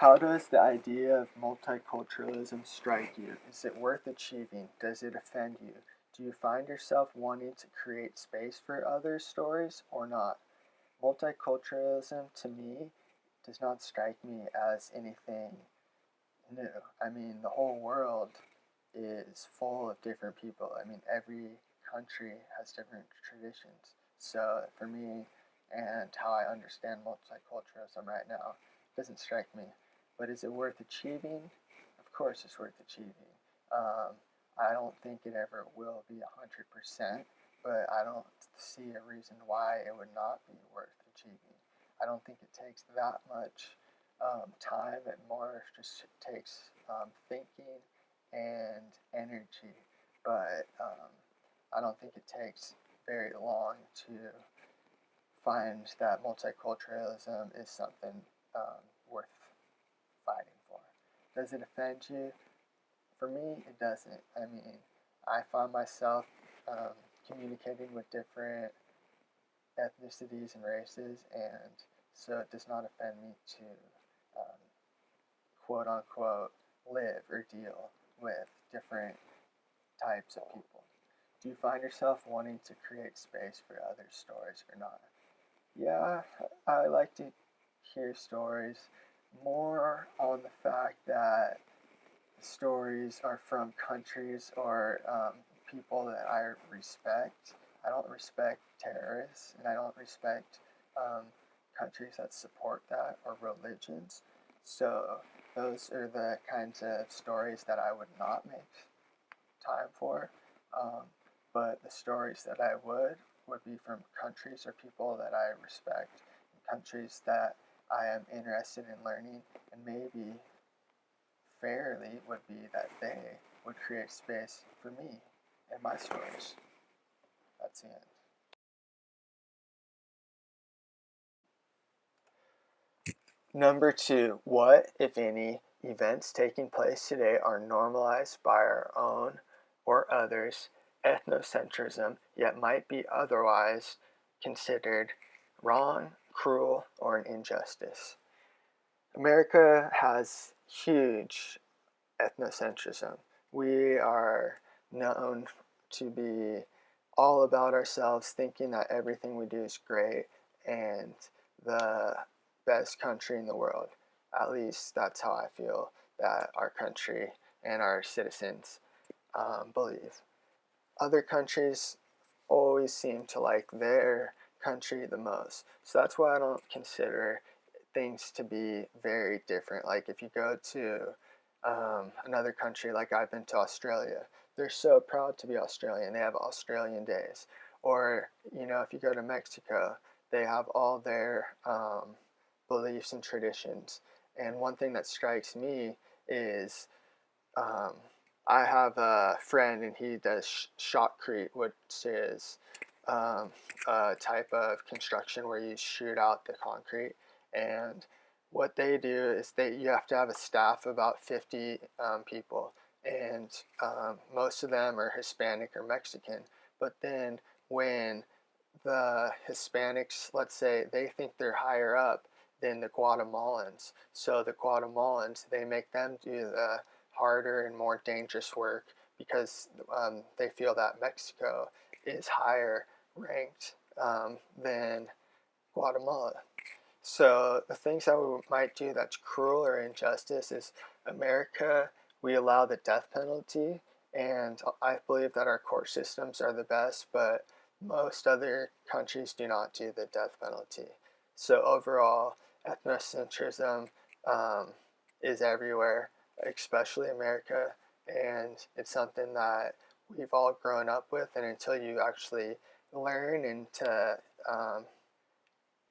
How does the idea of multiculturalism strike you? Is it worth achieving? Does it offend you? Do you find yourself wanting to create space for other stories or not? Multiculturalism to me does not strike me as anything new. I mean, the whole world is full of different people. I mean, every country has different traditions. So for me, and how I understand multiculturalism right now, it doesn't strike me. But is it worth achieving? Of course, it's worth achieving. Um, I don't think it ever will be 100%, but I don't see a reason why it would not be worth achieving. I don't think it takes that much time. It more just takes thinking and energy, but I don't think it takes very long to find that multiculturalism is something worth fighting for. Does it offend you? For me, it doesn't. I mean, I find myself communicating with different ethnicities and races, and so it does not offend me to um, quote unquote live or deal with different types of people. Do you find yourself wanting to create space for other stories or not? Yeah, I like to hear stories more on the fact that stories are from countries or people that I respect. I don't respect terrorists, and I don't respect um, countries that support that or religions. So those are the kinds of stories that I would not make time for. Um, but the stories that I would be from countries or people that I respect, countries that I am interested in learning, and maybe fairly would be that they would create space for me and my stories. That's the end. Number two, what, if any, events taking place today are normalized by our own or others' ethnocentrism, yet might be otherwise considered wrong, cruel, or an injustice? America has huge ethnocentrism. We are known to be all about ourselves, thinking that everything we do is great and the best country in the world. At least that's how I feel that our country and our citizens believe. Other countries always seem to like their country the most. So that's why I don't consider things to be very different. Like if you go to another country, like I've been to Australia, they're so proud to be Australian. They have Australian days. Or, you know, if you go to Mexico, they have all their beliefs and traditions. And one thing that strikes me is um, I have a friend and he does shotcrete, which is um, a type of construction where you shoot out the concrete. And what they do is you have to have a staff of about 50 people, and most of them are Hispanic or Mexican. But then when the Hispanics, let's say, they think they're higher up than the Guatemalans, so the Guatemalans, they make them do the harder and more dangerous work because they feel that Mexico is higher ranked than Guatemala. So the things that we might do that's cruel or injustice is America, we allow the death penalty, and I believe that our court systems are the best, but most other countries do not do the death penalty. So overall, ethnocentrism is everywhere, especially America, and it's something that we've all grown up with, and until you actually learn and to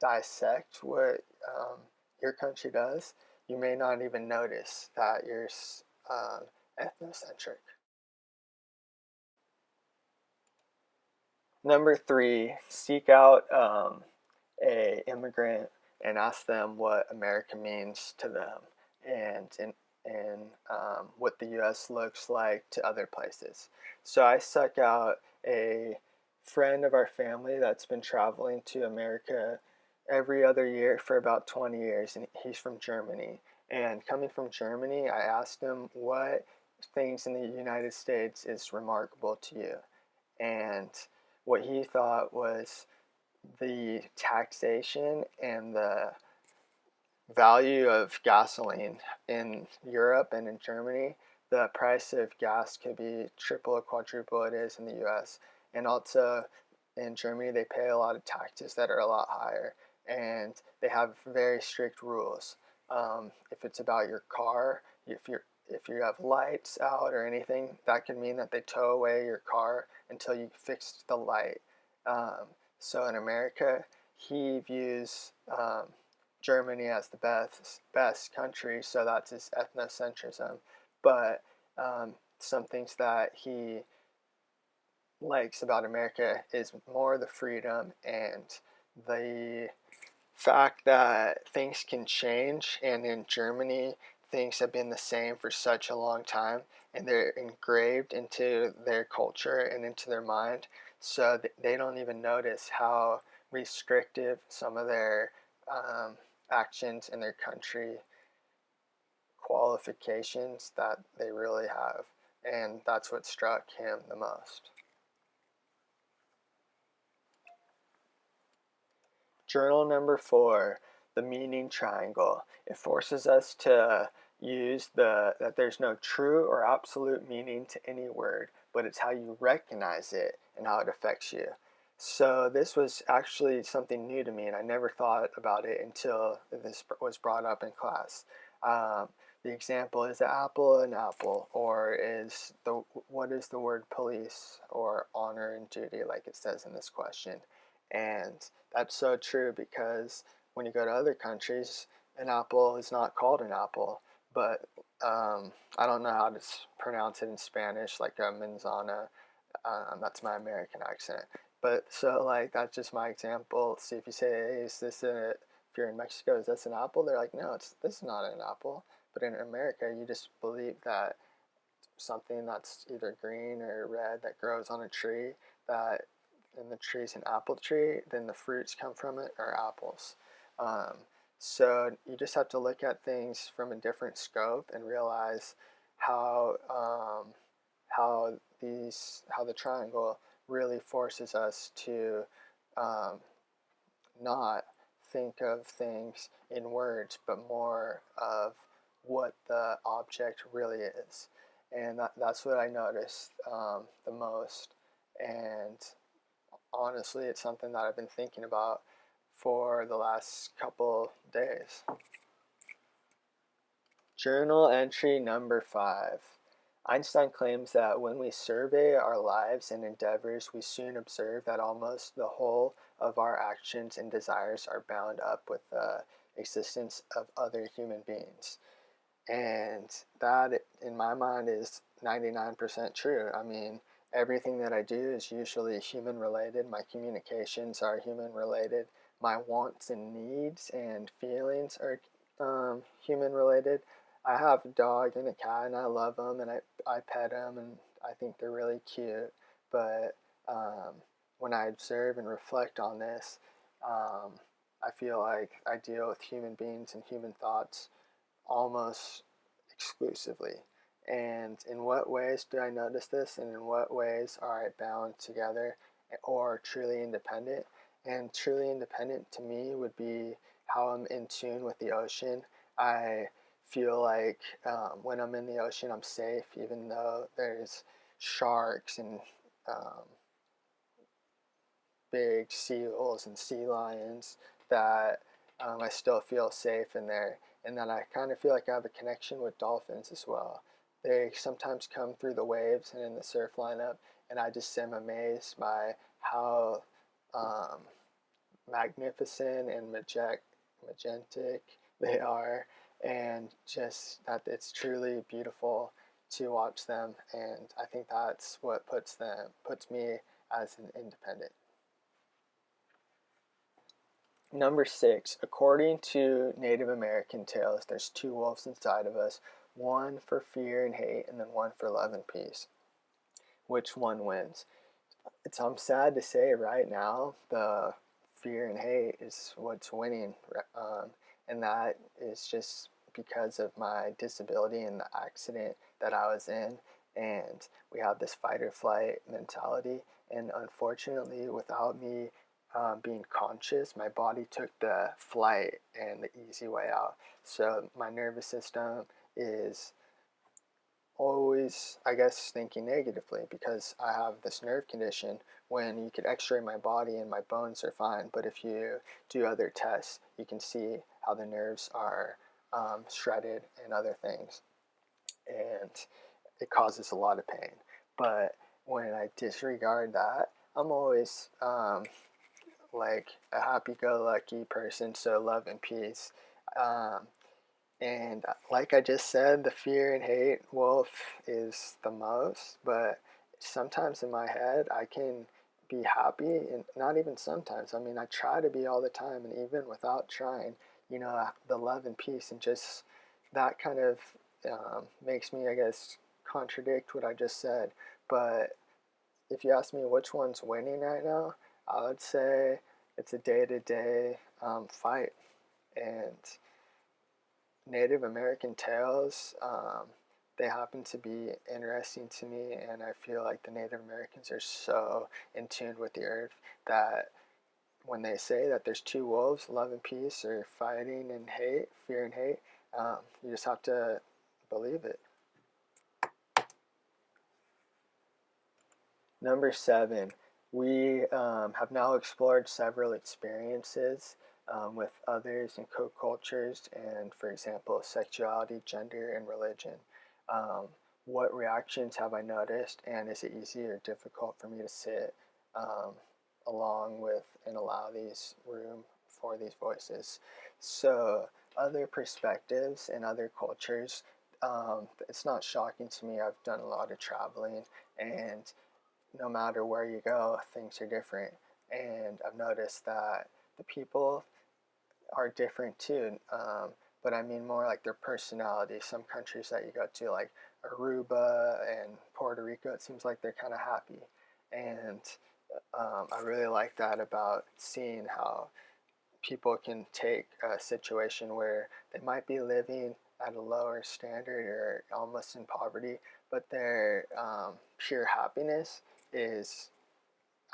dissect what your country does, you may not even notice that you're um, ethnocentric. Number three, seek out a immigrant and ask them what America means to them, and what the U.S. looks like to other places. So I sought out a friend of our family that's been traveling to America every other year for about 20 years, and he's from Germany. And coming from Germany, I asked him what things in the United States is remarkable to you. And what he thought was the taxation and the value of gasoline in Europe and in Germany. The price of gas could be triple or quadruple it is in the US. And also in Germany, they pay a lot of taxes that are a lot higher. And they have very strict rules. If it's about your car, if you have lights out or anything, that could mean that they tow away your car until you fix the light. Um, so in America, he views Germany as the best country, so that's his ethnocentrism. But some things that he likes about America is more the freedom and the fact that things can change. And in Germany, things have been the same for such a long time, and they're engraved into their culture and into their mind, so they don't even notice how restrictive some of their actions in their country qualifications that they really have. And that's what struck him the most. Journal number 4, the meaning triangle. It forces us to use that there's no true or absolute meaning to any word, but it's how you recognize it and how it affects you. So this was actually something new to me, and I never thought about it until this was brought up in class. Um, the example is apple an apple, or what is the word police or honor and duty, like it says in this question. And that's so true, because when you go to other countries, an apple is not called an apple, but I don't know how to pronounce it in Spanish, like a manzana. That's my American accent. But so like that's just my example. See, if you say, hey, is this if you're in Mexico, is this an apple? They're like, no, this is not an apple. But in America, you just believe that something that's either green or red that grows on a tree, that and the tree's an apple tree, then the fruits come from it are apples. Um, so you just have to look at things from a different scope and realize how how the triangle really forces us to um, not think of things in words, but more of what the object really is. And that's what I noticed the most. And honestly, it's something that I've been thinking about for the last couple days. Journal entry number 5. Einstein claims that when we survey our lives and endeavors, we soon observe that almost the whole of our actions and desires are bound up with the existence of other human beings. And that, in my mind, is 99% true. I mean, everything that I do is usually human related. My communications are human related. My wants and needs and feelings are human related. I have a dog and a cat, and I love them, and I pet them, and I think they're really cute. But when I observe and reflect on this, I feel like I deal with human beings and human thoughts almost exclusively. And in what ways do I notice this, and in what ways are I bound together or truly independent? And truly independent to me would be how I'm in tune with the ocean. I feel like when I'm in the ocean, I'm safe, even though there's sharks and um, big seals and sea lions, that I still feel safe in there. And then I kind of feel like I have a connection with dolphins as well. They sometimes come through the waves and in the surf lineup, and I just am amazed by how um, magnificent and magentic they are, and just that it's truly beautiful to watch them. And I think that's what puts me as an independent. Number 6, according to Native American tales, there's 2 wolves inside of us, one for fear and hate, and then one for love and peace. Which one wins? I'm sad to say right now, the fear and hate is what's winning, and that is just because of my disability and the accident that I was in, and we have this fight or flight mentality. And unfortunately, without me being conscious, my body took the flight and the easy way out. So my nervous system is always, I guess, thinking negatively because I have this nerve condition when you could x-ray my body and my bones are fine. But if you do other tests, you can see how the nerves are shredded and other things. And it causes a lot of pain. But when I disregard that, I'm always like a happy-go-lucky person, so love and peace. Um, and like I just said, the fear and hate wolf is the most, but sometimes in my head, I can be happy, and not even sometimes. I mean, I try to be all the time, and even without trying, the love and peace, and just that kind of makes me, I guess, contradict what I just said. But if you ask me which one's winning right now, I would say it's a day-to-day fight. And Native American tales, they happen to be interesting to me, and I feel like the Native Americans are so in tune with the earth that when they say that there's two wolves, love and peace, or fighting and hate, fear and hate, you just have to believe it. Number 7, we have now explored several experiences with others in co-cultures and, for example, sexuality, gender, and religion. Um, what reactions have I noticed, and is it easy or difficult for me to sit um, along with and allow these room for these voices? So, other perspectives and other cultures, it's not shocking to me. I've done a lot of traveling, and no matter where you go, things are different. And I've noticed that the people are different too. But I mean more like their personality. Some countries that you go to, like Aruba and Puerto Rico, it seems like they're kind of happy. And I really like that about seeing how people can take a situation where they might be living at a lower standard or almost in poverty, but their pure happiness is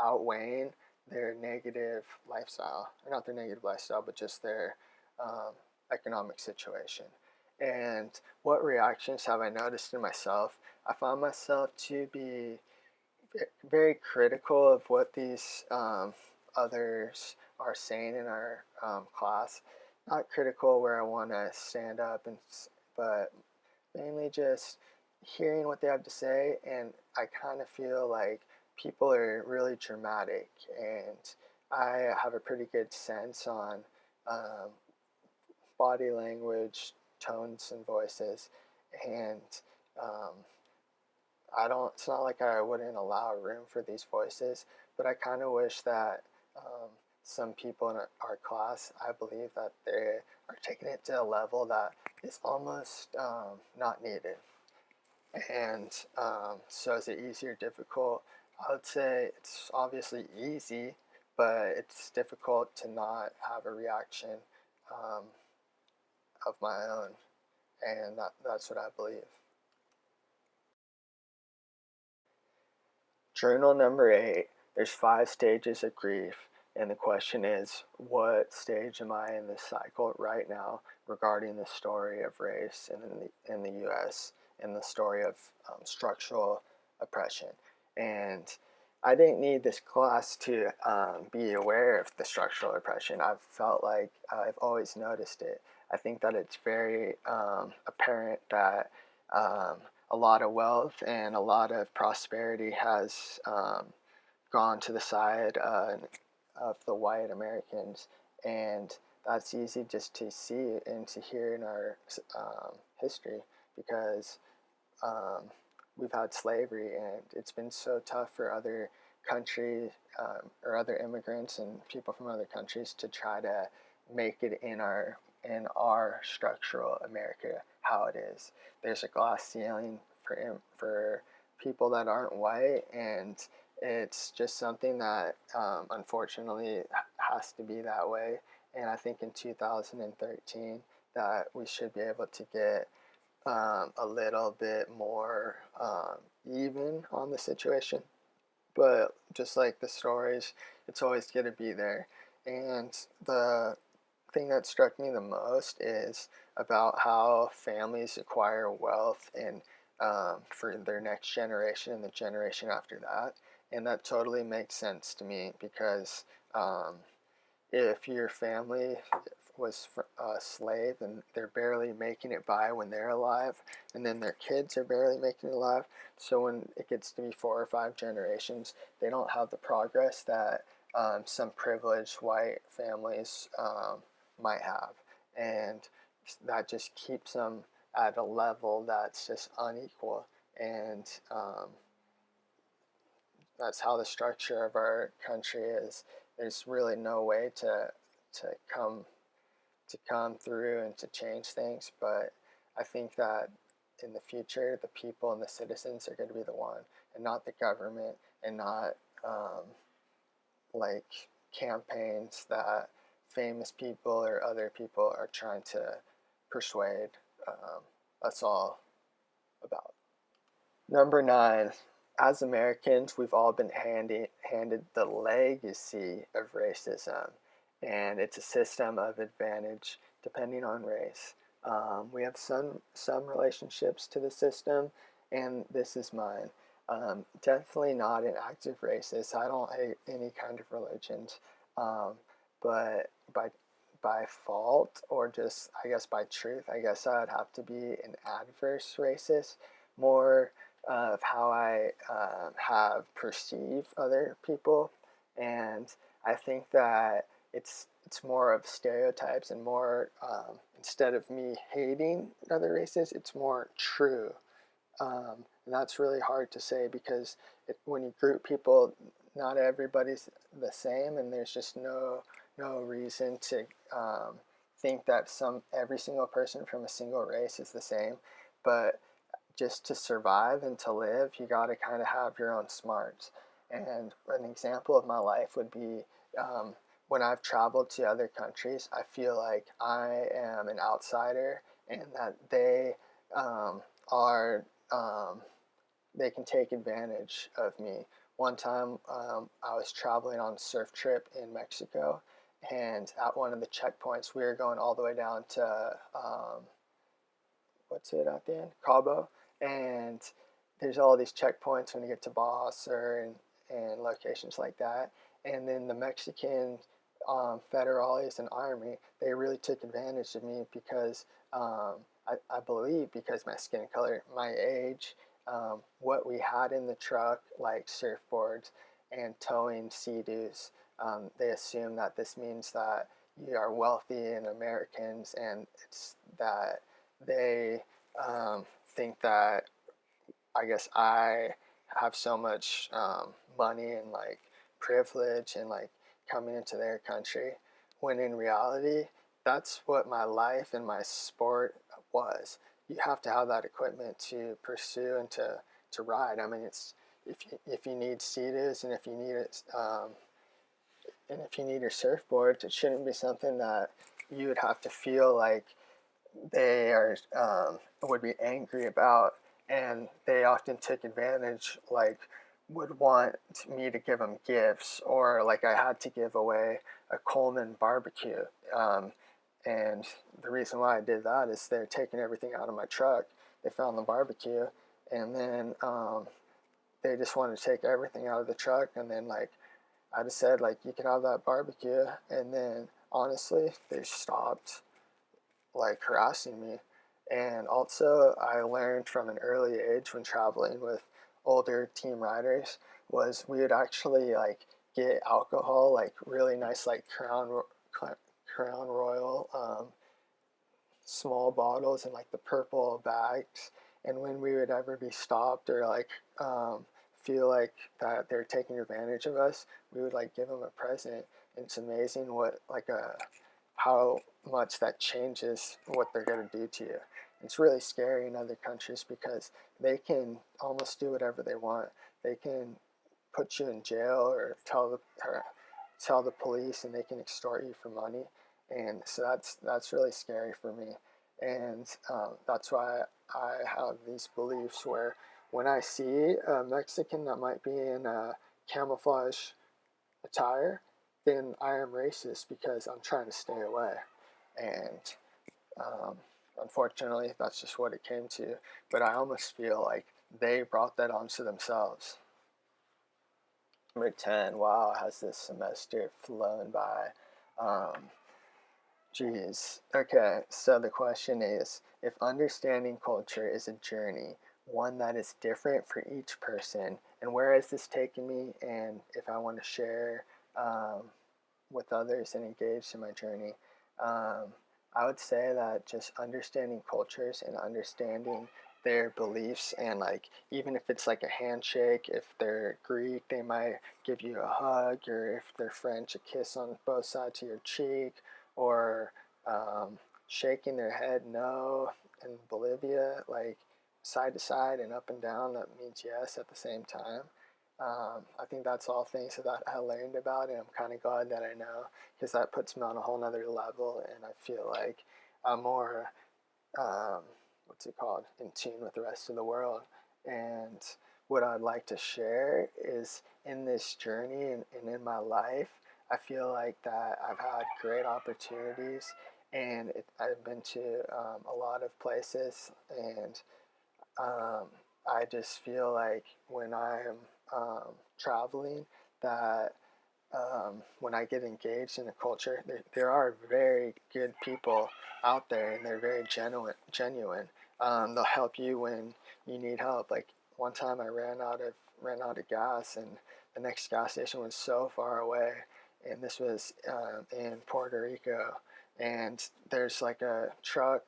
outweighing their negative lifestyle, or not their negative lifestyle, but just their um, economic situation. And what reactions have I noticed in myself? I found myself to be very critical of what these others are saying in our class. Not critical where I want to stand up, but mainly just hearing what they have to say. And I kind of feel like people are really dramatic, and I have a pretty good sense on um, body language, tones, and voices. And um, I don't. It's not like I wouldn't allow room for these voices, but I kind of wish that some people in our class, I believe that they are taking it to a level that is almost not needed. And so, is it easy or difficult? I would say it's obviously easy, but it's difficult to not have a reaction um, of my own, and that's what I believe. Journal number 8, there's 5 stages of grief, and the question is, what stage am I in this cycle right now regarding the story of race in the U.S. and the story of structural oppression? And I didn't need this class to be aware of the structural oppression. I've felt like I've always noticed it. I think that it's very apparent that a lot of wealth and a lot of prosperity has gone to the side of the white Americans, and that's easy just to see and to hear in our history because um, we've had slavery, and it's been so tough for other countries or other immigrants and people from other countries to try to make it in our structural America how it is. There's a glass ceiling for people that aren't white, and it's just something that unfortunately has to be that way. And I think in 2013 that we should be able to get a little bit more even on the situation. But just like the stories, it's always going to be there. And the thing that struck me the most is about how families acquire wealth and for their next generation and the generation after that. And that totally makes sense to me because um, if your family was a slave and they're barely making it by when they're alive, and then their kids are barely making it alive, so when it gets to be 4 or 5 generations, they don't have the progress that some privileged white families might have. And that just keeps them at a level that's just unequal. And that's how the structure of our country is. There's really no way to come through and to change things, but I think that in the future, the people and the citizens are going to be the one, and not the government, and not um, like campaigns that famous people or other people are trying to persuade us all about. Number 9, as Americans, we've all been handed the legacy of racism, and it's a system of advantage depending on race. We have some relationships to the system, and this is mine. Definitely not an active racist. I don't hate any kind of religions, but by fault or just I guess by truth, I guess I'd have to be an adverse racist, more of how I have perceived other people, and I think that it's more of stereotypes and more instead of me hating other races, it's more true, and that's really hard to say because when you group people, not everybody's the same, and there's just no reason to think that every single person from a single race is the same, but just to survive and to live, you got to kind of have your own smarts. And an example of my life would be when I've traveled to other countries, I feel like I am an outsider and that are, they can take advantage of me. One time I was traveling on a surf trip in Mexico, and at one of the checkpoints, we were going all the way down to what's it at the end? Cabo. And there's all these checkpoints when you get to Baja Sur and locations like that. And then the Mexican federales and army, they really took advantage of me because I believe because my skin color, my age, what we had in the truck, like surfboards and towing sea-doos, they assume that this means that you are wealthy and Americans, and it's that they think that I guess I have so much money and like privilege and like coming into their country, when in reality, that's what my life and my sport was. You have to have that equipment to pursue and to ride. I mean, it's if you need sea-doos and if you need it, and if you need your surfboard, it shouldn't be something that you would have to feel like they are would be angry about, and they often take advantage, like would want me to give them gifts, or like I had to give away a Coleman barbecue, and the reason why I did that is they're taking everything out of my truck. They found the barbecue, and then they just wanted to take everything out of the truck, and then like I just said like you can have that barbecue, and then honestly they stopped like harassing me. And also I learned from an early age when traveling with older team riders was we would actually like get alcohol, like really nice like Crown Royal small bottles in like the purple bags, and when we would ever be stopped or like feel like that they're taking advantage of us, we would like give them a present. And it's amazing what like a how much that changes what they're going to do to you. It's really scary in other countries because they can almost do whatever they want. They can put you in jail or tell the police, and they can extort you for money. And so that's really scary for me. And that's why I have these beliefs where when I see a Mexican that might be in a camouflage attire, then I am racist because I'm trying to stay away. And um, unfortunately, that's just what it came to. But I almost feel like they brought that onto themselves. Number 10, wow, has this semester flown by? Um, Geez. Okay, so the question is, if understanding culture is a journey, one that is different for each person, and where has this taken me, and if I want to share with others and engage in my journey, um, I would say that just understanding cultures and understanding their beliefs, and like even if it's like a handshake, if they're Greek they might give you a hug, or if they're French, a kiss on both sides of your cheek, or shaking their head no. In Bolivia, like side to side and up and down, that means yes at the same time. I think that's all things that I learned about, and I'm kind of glad that I know, because that puts me on a whole nother level, and I feel like I'm more, um, what's it called, in tune with the rest of the world. And what I'd like to share is in this journey and in my life, I feel like that I've had great opportunities, and I've been to a lot of places, and um, I just feel like when I'm traveling, that when I get engaged in a culture, there are very good people out there, and they're very genuine. They'll help you when you need help. Like one time, I ran out of gas, and the next gas station was so far away, and this was in Puerto Rico, and there's like a truck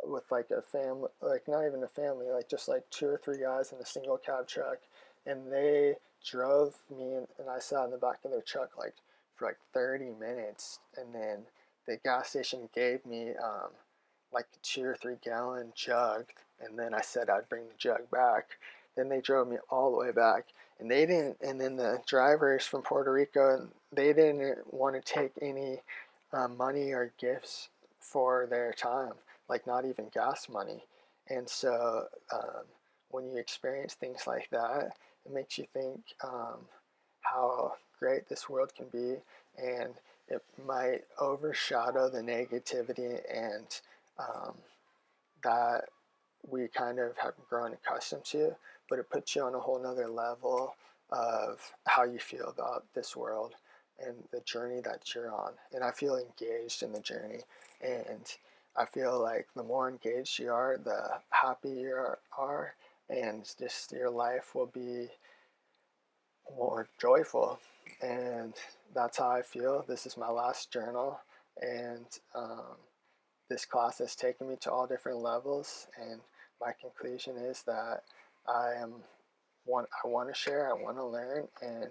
with like a family, like not even a family, like just like two or three guys in a single cab truck, and they drove me, and I sat in the back of their truck like for like 30 minutes, and then the gas station gave me like a 2 or 3 gallon jug, and then I said I'd bring the jug back. Then they drove me all the way back, and they didn't. And then the drivers from Puerto Rico, they didn't want to take any money or gifts for their time, like not even gas money. And so when you experience things like that, it makes you think how great this world can be, and it might overshadow the negativity and um, that we kind of have grown accustomed to, but it puts you on a whole nother level of how you feel about this world and the journey that you're on. And I feel engaged in the journey, and I feel like the more engaged you are, the happier you are, and just your life will be more joyful. And that's how I feel. This is my last journal, and this class has taken me to all different levels. And my conclusion is that I want to share, I want to learn, and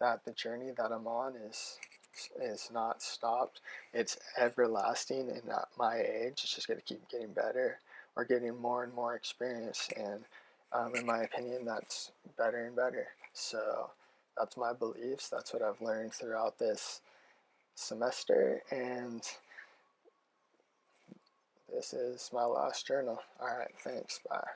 that the journey that I'm on is not stopped. It's everlasting, and at my age, it's just going to keep getting better, or getting more and more experience. And in my opinion, that's better and better. So that's my beliefs. That's what I've learned throughout this semester, and this is my last journal. All right, thanks. Bye.